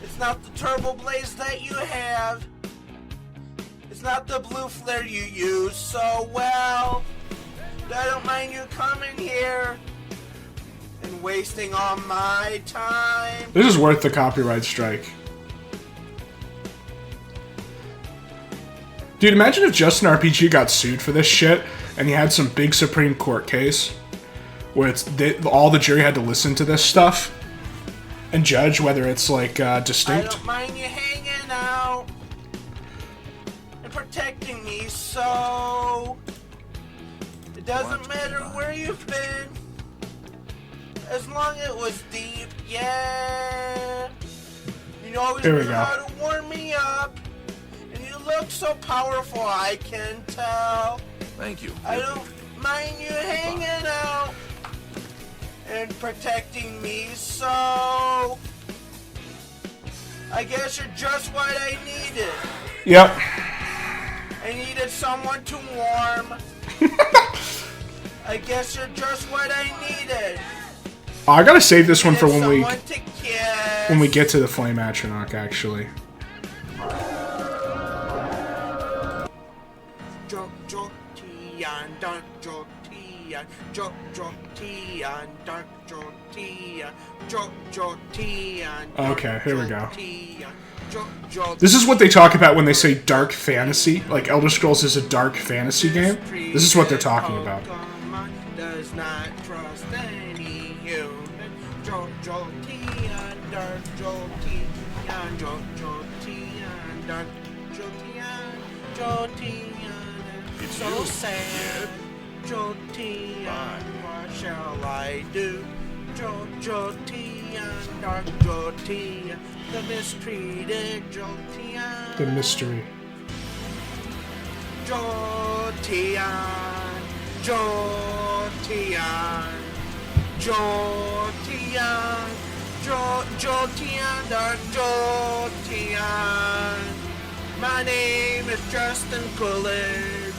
It's not the turbo blaze that you have. It's not the blue flare you use so well. But I don't mind you coming here and wasting all my time. This is worth the copyright strike. Dude, imagine if Justinrpg got sued for this shit and he had some big Supreme Court case where all the jury had to listen to this stuff and judge whether it's like distinct. I don't mind you hanging out and protecting me, so it doesn't matter where you've been, as long as it was deep, yeah. You always Here we knew go. how to warm me up, and you look so powerful, I can tell. Thank you. I don't mind you hanging out and protecting me, so I guess you're just what I needed. Yep. I needed someone to warm. I guess you're just what I needed. Oh, I gotta save this one for Needed when someone to kiss. we get to the Flame Atronach, actually. Okay, here we go. This is what they talk about when they say dark fantasy. Like Elder Scrolls is a dark fantasy game. This is what they're talking about. Does not trust any human. So sad. Jotian, what shall I do? Jotian, dark Jotian, the mistreated Jotian. The mystery. Jotian, Jotian, Jotian, Jotian, dark Jotian. My name is Justinrpg.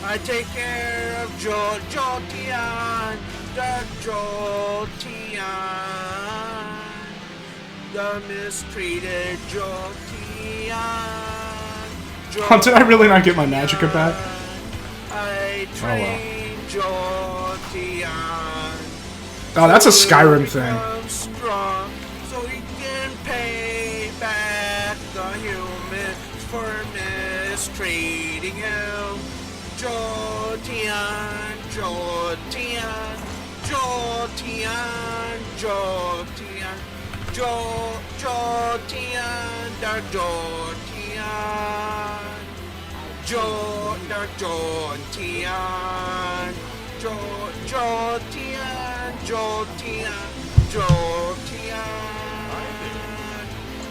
I take care of Jotian, dark Jotian, the mistreated Jotian. Oh, did I really not get my magicka back? I train Jotian. Oh, that's a Skyrim thing. Become strong, so he can pay back the humans for mistreating him. Jotian, Jotian, Jotian, Jotian, Jotian, dark Jotian, dark Jotian, Jotian, Jotian,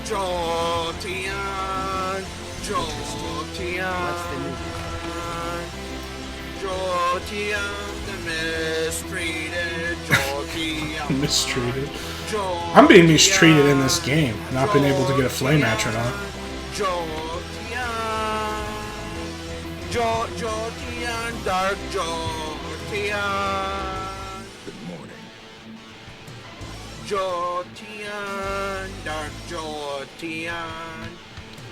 Jotian, Jotian, Jotian, the mistreated Jotian. Mistreated. I'm being mistreated in this game, not being able to get a Flame Atronach. Jotian, dark Jotian. Good morning. Jotian, dark Jotian,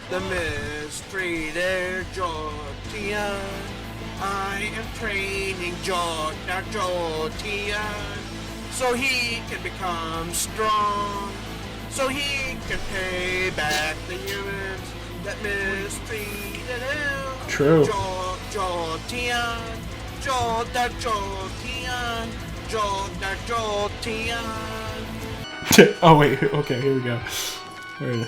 the mistreated Jotian. I am training dark Jotian, so he can become strong, so he can pay back the humans that mistreated him. True. Jotian, dark Jotian, dark Jotian. Oh wait, okay, here we go. Wait.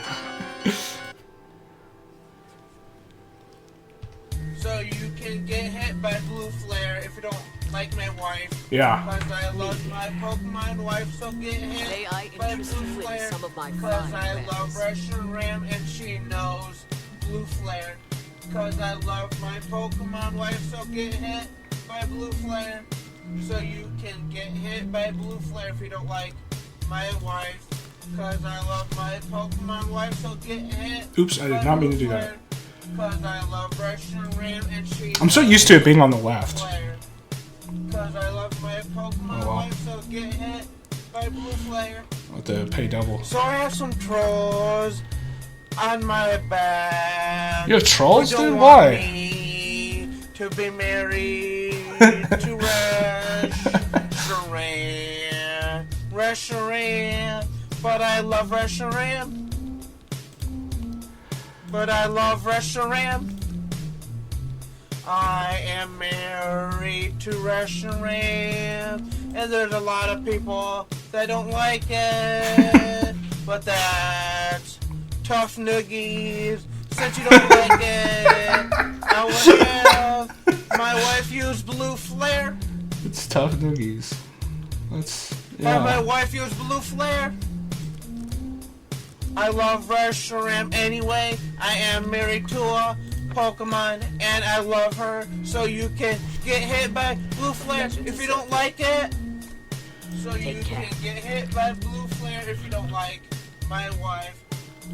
So you can get hit by blue flare if you don't like my wife. Yeah. Because I love my Pokemon wife, so get hit May I by interest blue you in flare. some of my Because crime I friends? love Russian Ram and she knows blue flare. Cause I love my Pokemon wife, so get hit by blue flare. So you can get hit by blue flare if you don't like my wife. Cause I love my Pokemon wife, so get hit. Oops, I did not mean to do that. Cause I love Russian Ram and she. I'm so used to it being on the left. Cause I love my Pokemon wife, so get hit by blue flare. I'll have to pay double. So I have some trolls on my back. You have trolls, Who don't dude? want Why? me to be married to Reshiram. But I love Reshiram. I am married to Reshiram, and there's a lot of people that don't like it, but that's tough noogies. Since you don't like it, I will have my wife use blue flare. It's tough noogies. That's Have my wife use blue flare. I love Reshiram anyway. I am married to a Pokemon and I love her, so you can get hit by blue flare if you don't like it. So you can get hit by blue flare if you don't like my wife.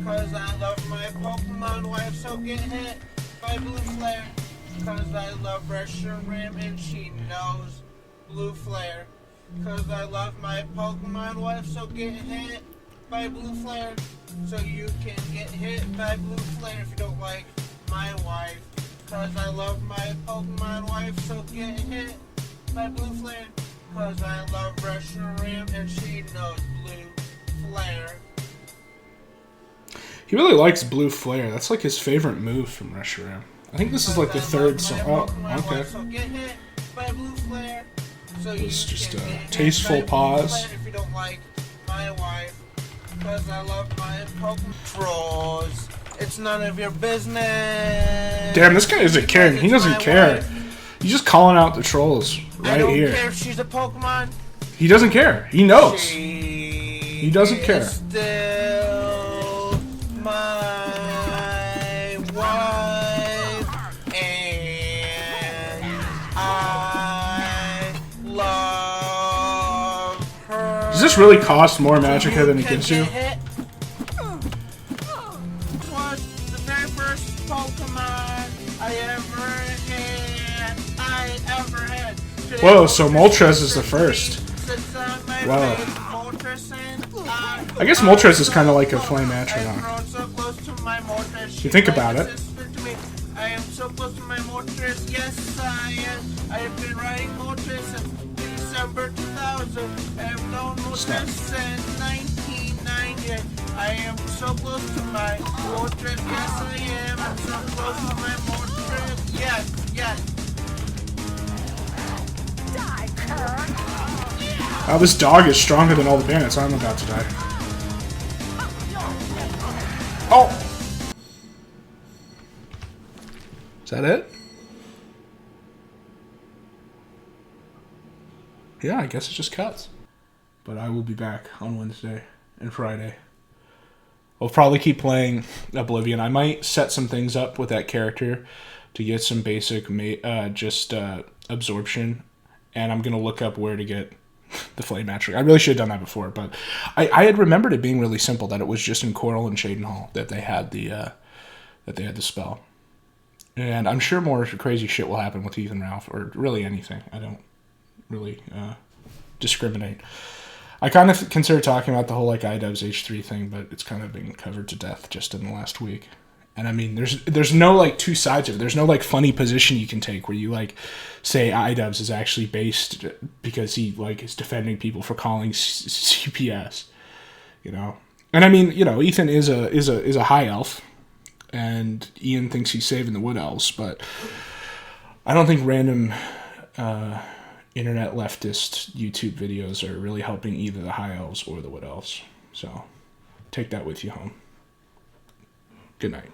Cause I love my Pokemon wife, so get hit by blue flare. Cause I love Reshiram and she knows blue flare. Cause I love my Pokemon wife, so get hit by blue flare. So you can get hit by blue flare if you don't like my wife. Cause I love my Pokemon wife, so get hit by blue flare. Cause I love Reshiram and she knows blue flare. He really likes blue flare. That's like his favorite move from Reshiram. I think this is like the third song. Oh, okay. So get hit by blue flare. So It's just a tasteful pause. If you don't like my wife. Cause I love my Pokemon trolls. It's none of your business. Damn, this guy isn't caring. He doesn't care. He's just calling out the trolls right I don't here. care if she's a Pokemon. He doesn't care. He knows. He doesn't care. Still my wife, and I love her. Does this really cost more Magicka than it gives you? Was the very first Pokemon I ever had. Whoa, so Moltres is the first. Wow. I guess Moltres is kind of like a flame atronach. If you think about it. I am so close to my Moltres. Yes, I am. I have been riding Moltres since December 2000. I have known Moltres since 1990. I am so close to my Moltres. Yes, I am. I'm so close to my Moltres. Yes, yes. Oh, this dog is stronger than all the bandits. I'm about to die. Oh! Is that it? Yeah, I guess it just cuts. But I will be back on Wednesday and Friday. I'll probably keep playing Oblivion. I might set some things up with that character to get some basic absorption. And I'm going to look up where to get the flame atronach. I really should have done that before, but I had remembered it being really simple, that it was just in Coral and Shadenhall that they had the spell. And I'm sure more crazy shit will happen with Ethan Ralph, or really anything. I don't really discriminate. I kind of consider talking about the whole like iDubbbz H3 thing, but it's kind of been covered to death just in the last week. And I mean, there's no like two sides of it. There's no like funny position you can take where you like say iDubbbz is actually based because he like is defending people for calling CPS, you know. And I mean, you know, Ethan is a high elf, and Ian thinks he's saving the wood elves, but I don't think random internet leftist YouTube videos are really helping either the high elves or the wood elves. So take that with you home. Good night.